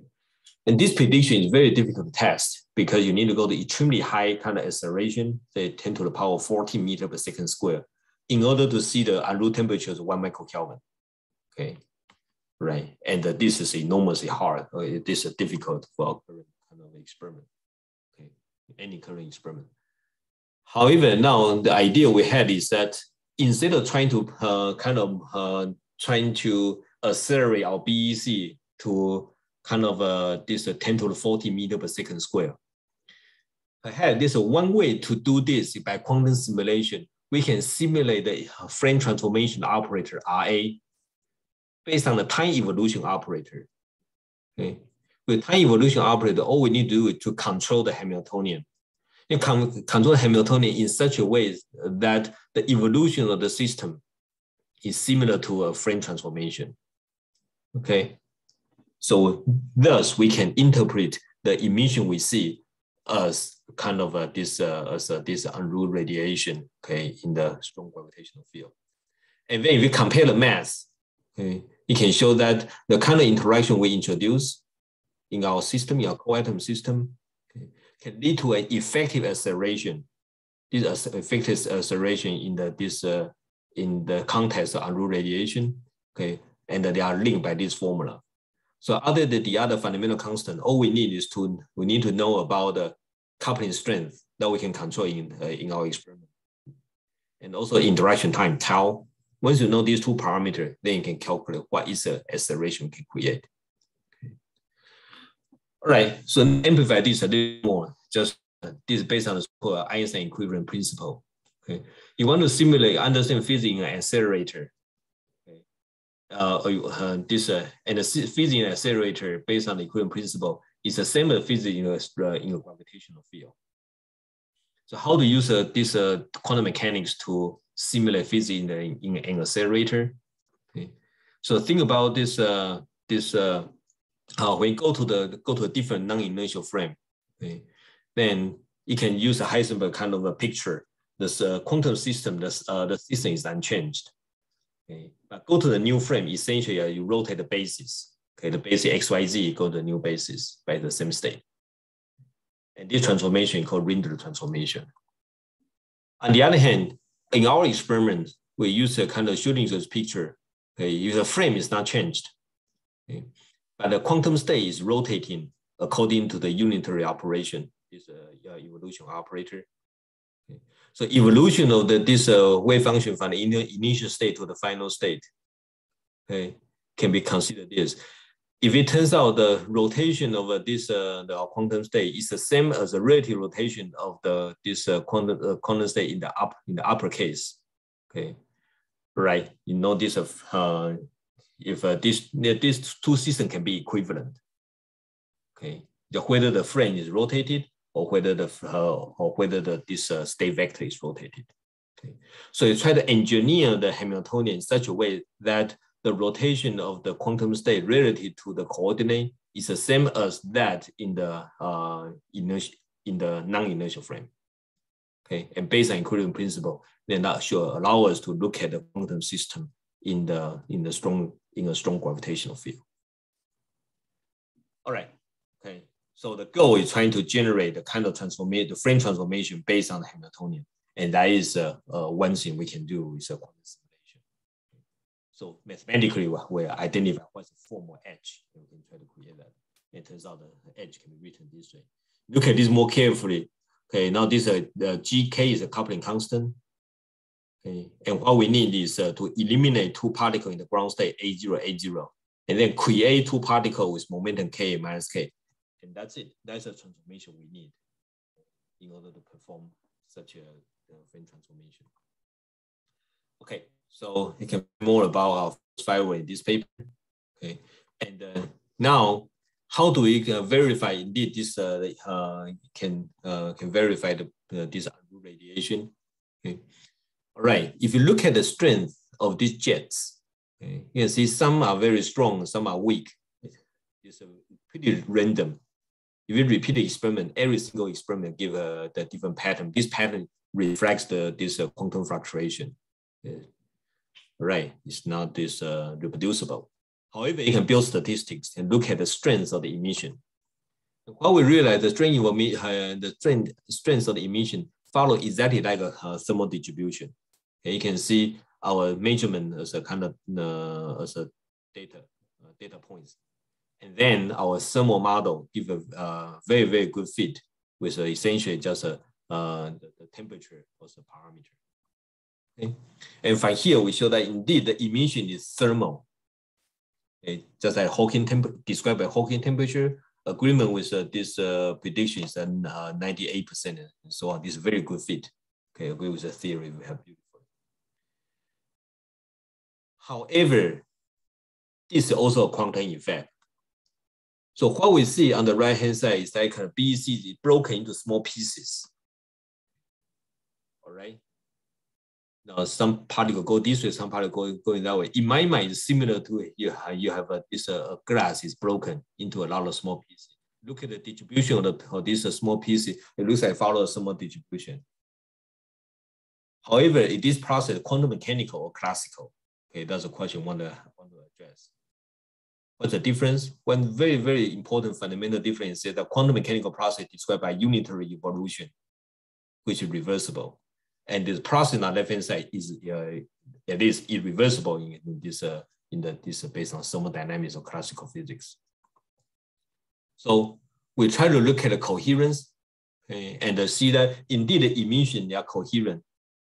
And this prediction is very difficult to test because you need to go to extremely high kind of acceleration, say 10 to the power 14 meters per second square, in order to see the Unruh temperature of 1 microkelvin. Okay, right. And this is enormously hard. This is difficult for our current kind of experiment. Okay, any current experiment. However, now the idea we had is that instead of trying to trying to accelerate our BEC to kind of this 10 to the 40 meters per second square, perhaps there's one way to do this by quantum simulation. We can simulate the frame transformation operator RA based on the time evolution operator. Okay, with time evolution operator, all we need to do is to control the Hamiltonian. You control the Hamiltonian in such a way that the evolution of the system is similar to a frame transformation. Okay, so thus we can interpret the emission we see as kind of this Unruh radiation, okay, in the strong gravitational field. And then if you compare the mass, okay, it can show that the kind of interaction we introduce in our system, in our co-atom system, okay, can lead to an effective acceleration. This effective acceleration in the context of Unruh radiation, okay, and they are linked by this formula. So other than the other fundamental constant, all we need is we need to know about the coupling strength that we can control in our experiment, and also interaction time tau. Once you know these two parameters, then you can calculate what is the acceleration we can create. Okay. All right, so amplify this a little more. Just this is based on the Einstein equivalent principle. Okay, you want to simulate, understand physics in an accelerator. And the physics in an accelerator based on the equivalent principle is the same as physics in a gravitational field. So how to use this quantum mechanics to simulate physics in an accelerator? Okay. So think about this. When you go to a different non-inertial frame, okay, then you can use a Heisenberg kind of a picture. This quantum system, the system is unchanged. Okay. But go to the new frame, essentially you rotate the basis. Okay, the basis XYZ go to the new basis by the same state. And this transformation is called Rindler transformation. On the other hand, in our experiment, we use a kind of Schrödinger's picture. Okay, the frame is not changed. Okay, but the quantum state is rotating according to the unitary operation, this evolution operator. Okay. So evolution of this wave function from the initial state to the final state, okay, can be considered this. If it turns out the rotation of the quantum state is the same as the relative rotation of this quantum state in the upper case, okay, right? You know this if these two systems can be equivalent, okay, whether the frame is rotated or whether this state vector is rotated. Okay, so you try to engineer the Hamiltonian in such a way that the rotation of the quantum state relative to the coordinate is the same as that in the non-inertial frame. Okay, and based on equilibrium principle, then that should allow us to look at the quantum system in a strong gravitational field. All right. Okay. So the goal is trying to generate the kind of transformation, the frame transformation based on the Hamiltonian, and that is one thing we can do with a quantum simulation. So mathematically, we identify what's the formal edge, and we can try to create that. It turns out the edge can be written this way. Look at this more carefully. Okay, now this the GK is a coupling constant. Okay, and what we need is to eliminate two particles in the ground state A0, A0, and then create two particles with momentum K minus K. And that's it. That's a transformation we need in order to perform such a frame transformation. Okay, so you can more about our firework in this paper. Okay, and now how do we verify indeed this can verify this Unruh radiation? Okay, all right. If you look at the strength of these jets, okay, you can see some are very strong, some are weak. It's pretty random. If you repeat the experiment, every single experiment give the different pattern. This pattern reflects this quantum fluctuation. Right, it's not this reproducible. However, you can build statistics and look at the strength of the emission. What we realize, the strength of the emission follow exactly like a thermal distribution. And you can see our measurement as a kind of as a data points. And then our thermal model give a very, very good fit with essentially just the temperature as a parameter. Okay. And from here, we show that indeed the emission is thermal. Okay. Just like Hawking described by Hawking temperature, agreement with this prediction is 98% and so on. This is a very good fit. Okay, agree with the theory we have beautiful. However, this is also a quantum effect. So what we see on the right-hand side is like a BEC is broken into small pieces. All right. Now some particle go this way, some particle going that way. In my mind, it's similar to you have this glass is broken into a lot of small pieces. Look at the distribution of these small pieces. It looks like follow a similar distribution. However, is this process quantum mechanical or classical? Okay, that's a question I want to address. What's the difference? One very, very important fundamental difference is that quantum mechanical process described by unitary evolution, which is reversible. And this process on the left-hand side is at least irreversible in this based on thermodynamics or classical physics. So we try to look at the coherence and see that indeed the emission they are coherent.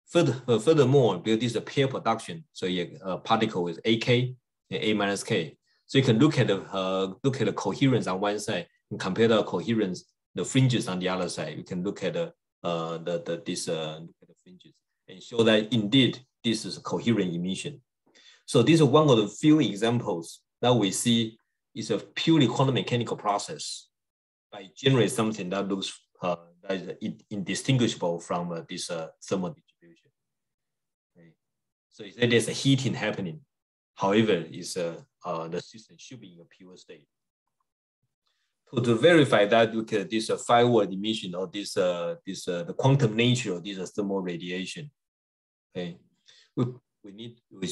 Furthermore, because this is a pair production, so a particle with AK and A minus K. So you can look at the coherence on one side and compare the coherence, the fringes on the other side. You can look at the fringes and show that indeed this is a coherent emission. So this is one of the few examples that we see is a purely quantum mechanical process by generating something that looks that is indistinguishable from this thermal distribution. Okay. So there's a heating happening. However, the system should be in a pure state. To verify that, look at this firework emission or the quantum nature of this thermal radiation. Okay, we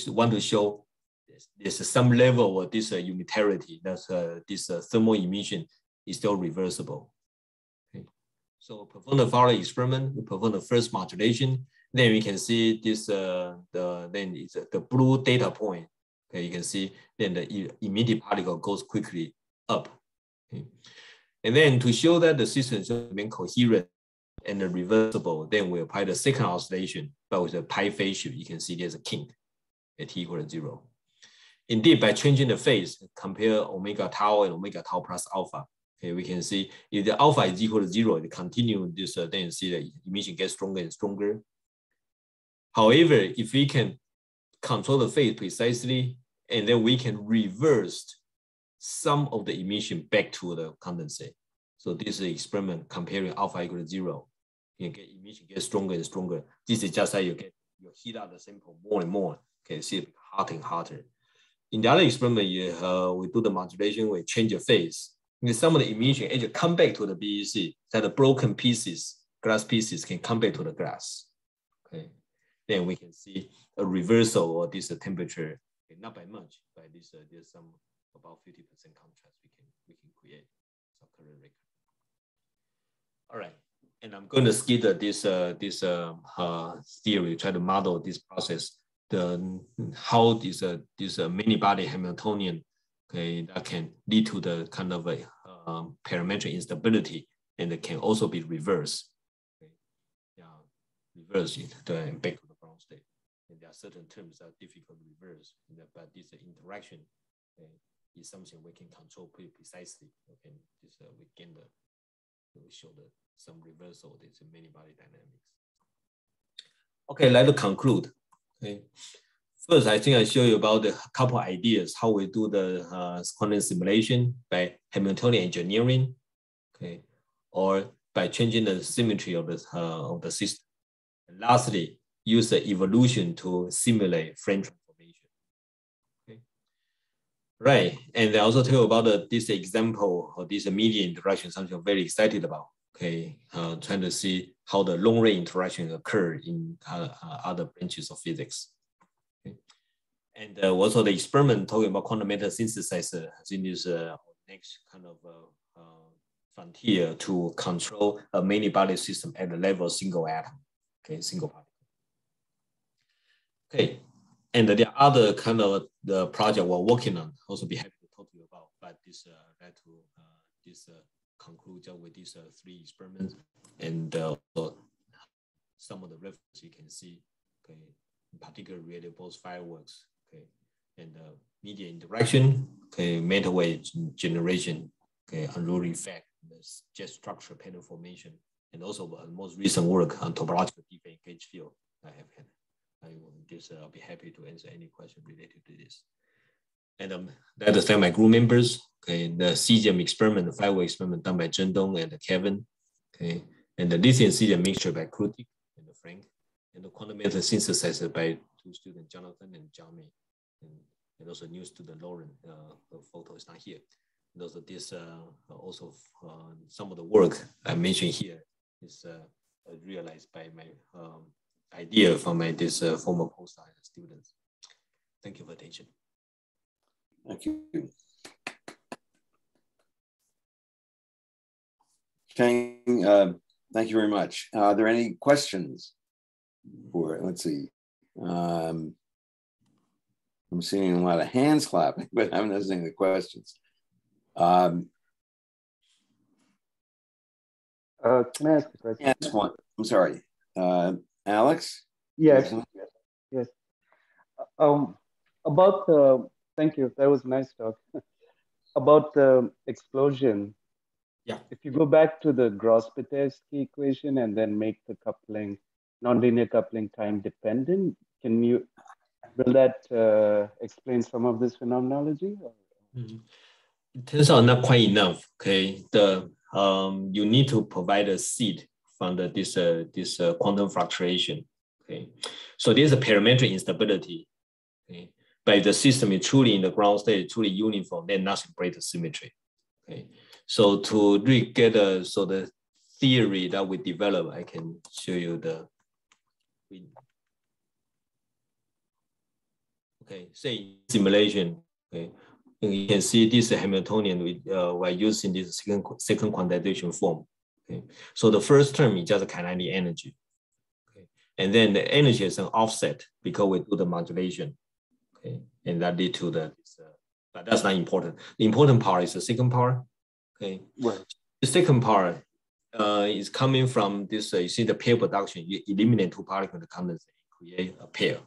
want to show there's some level of this unitarity. That's this thermal emission is still reversible. Okay, so perform the following experiment. We perform the first modulation. Then we can see this then it's the blue data point. Okay, you can see then the emitted particle goes quickly up. Okay. And then to show that the system is remain coherent and the reversible, then we apply the second oscillation, but with a pi phase shift, you can see there's a kink at t equal to 0. Indeed, by changing the phase, compare omega tau and omega tau plus alpha. Okay, we can see if the alpha is equal to 0, it continue this, then you see the emission gets stronger and stronger. However, if we can control the phase precisely, and then we can reverse some of the emission back to the condensate. So this is an experiment comparing alpha equal to 0. You get emission gets stronger and stronger. This is just how you heat up the sample more and more. Okay, see it hotter and hotter. In the other experiment, we do the modulation, we change the phase. Some of the emission actually come back to the BEC, that the broken pieces, glass pieces can come back to the glass. Okay, then we can see a reversal of this temperature, okay, not by much, but this there's some about 50% contrast we can create some current record. All right, and I'm going to skip this theory, try to model this process, how this many body Hamiltonian, okay, that can lead to the kind of a parametric instability, and it can also be reversed. Okay. Yeah, reverse it back to the ground state. And there are certain terms that are difficult to reverse, but this interaction is something we can control pretty precisely. Okay, this we gain we show some reversal of this many body dynamics. Okay, let's conclude. Okay. First, I think I show you about a couple ideas how we do the quantum simulation by Hamiltonian engineering, okay, or by changing the symmetry of the system. And lastly, use the evolution to simulate frame transformation. Okay, right. And I also tell you about this example of this media interaction, something I'm very excited about. Okay, trying to see how the long-range interaction occur in other branches of physics. And also the experiment talking about quantum matter synthesizer, I think is next kind of frontier to control a many body system at the level of single atom, okay, single particle. Okay, and there are other kind of the project we're working on. Also be happy to talk to you about, but this conclude with these 3 experiments, and some of the references you can see, okay, in particular related Bose fireworks, okay, and media interaction, okay, matter wave generation, okay, Unruh effect, the jet structure pattern formation, and also the most recent work on topological defect in gauge field. I'll be happy to answer any question related to this. And let us thank my group members. Okay, the cesium experiment, the firework experiment done by Zhendong and Kevin. Okay, and the lithium cesium mixture by Krutik and Frank, and the quantum method synthesizer by 2 students, Jonathan and Jami, and also new student Lauren. The photo is not here. And also this some of the work I mentioned here is realized by my idea from my former postdoc students. Thank you for attention. Thank you. Cheng, thank you very much. Are there any questions? Let's see. I'm seeing a lot of hands clapping, but I'm not seeing the questions. Can I ask a question? Yes, one. I'm sorry. Alex? Yes. Yes. Thank you. That was a nice talk. About the explosion. Yeah. If you go back to the Gross-Pitevsky equation and then make the coupling, nonlinear coupling time dependent, will that explain some of this phenomenology? Mm-hmm. It turns out not quite enough. Okay, you need to provide a seed from this quantum fluctuation. Okay, so there's a parametric instability. Okay, but if the system is truly in the ground state, truly uniform, then nothing breaks the symmetry. Okay, so to really get the theory that we develop, I can show you okay, say simulation. Okay, and you can see this Hamiltonian. We're using this second quantization form. Okay, so the first term is just kinetic energy. Okay, and then the energy is an offset because we do the modulation. Okay, and that lead to but that's not important. The important part is the second part. Okay, right. The second part, is coming from this, you see the pair production, you eliminate two particles in the condensate, create a pair.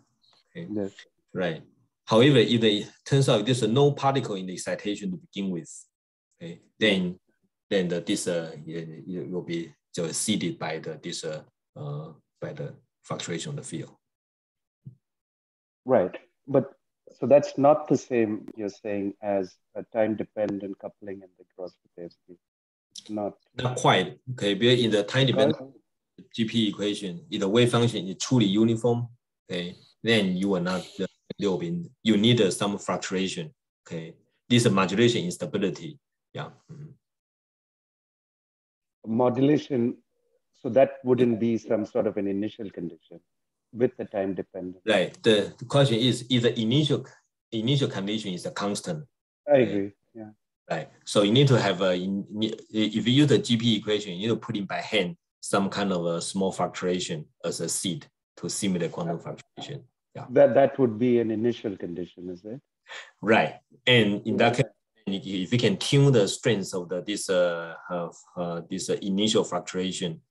Okay? Yes. Right. However, if it turns out there's no particle in the excitation to begin with, okay, then this it will be just seeded by the fluctuation of the field. Right, but so that's not the same, you're saying, as a time-dependent coupling in the Gross-Pitevsky. Not quite, okay, because in the time-dependent GP equation, if the wave function is truly uniform, okay, then you will not, you need some fluctuation, okay. This modulation instability, yeah. Modulation, so that wouldn't be some sort of an initial condition with the time dependent. Right. The question is the initial condition is a constant. I agree. Yeah. Right. So you need to have if you use the GP equation, you need to put in by hand some kind of a small fluctuation as a seed to simulate quantum fluctuation. Yeah. That would be an initial condition, is it? Right. And in that case, if you can tune the strength of this initial fluctuation,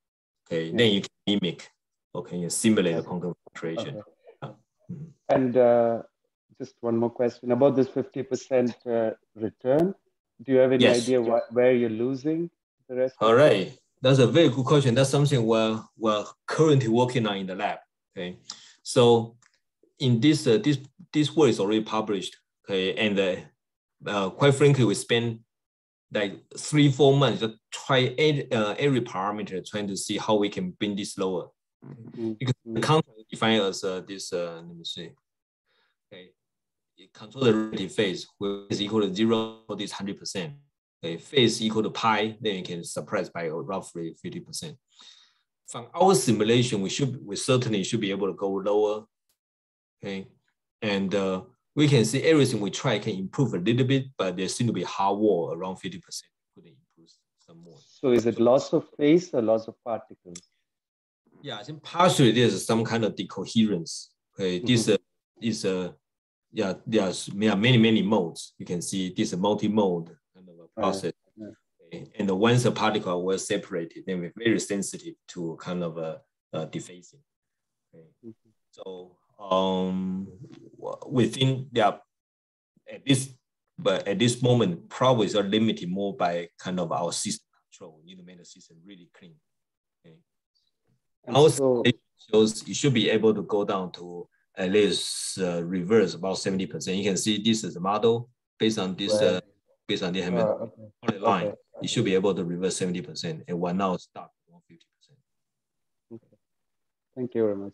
okay, then you can mimic, okay, you simulate the quantum fluctuation. Okay. And just one more question about this 50% return. Do you have any idea where you're losing the rest? All right, that's a very good question. That's something we're currently working on in the lab. Okay, so in this work is already published. Okay, and quite frankly, we spent like 3-4 months to try every parameter, trying to see how we can bring this lower. Because the constant defined as this, let me see. Okay, it control the relative phase, which is equal to 0, this 100%. Okay, phase equal to pi, then you can suppress by roughly 50%. From our simulation, we certainly should be able to go lower. Okay, and we can see everything we try can improve a little bit, but there seems to be hard wall around 50%. Could improve some more. So is it loss of phase or loss of particles? Yeah, I think partially there's some kind of decoherence. Okay, this is there are many modes. You can see this is a multi-mode kind of a process. Okay. And once the particle are well separated, then we're very sensitive to kind of defacing. Okay. So we think at this moment, probably is limited more by kind of our system control. We need to make the system really clean. Okay. Our shows you should be able to go down to at least reverse about 70%. You can see this is a model based on this based on the Hamiltonian line. You should be able to reverse 70%, and we're now stuck on 50%. Okay. Thank you very much.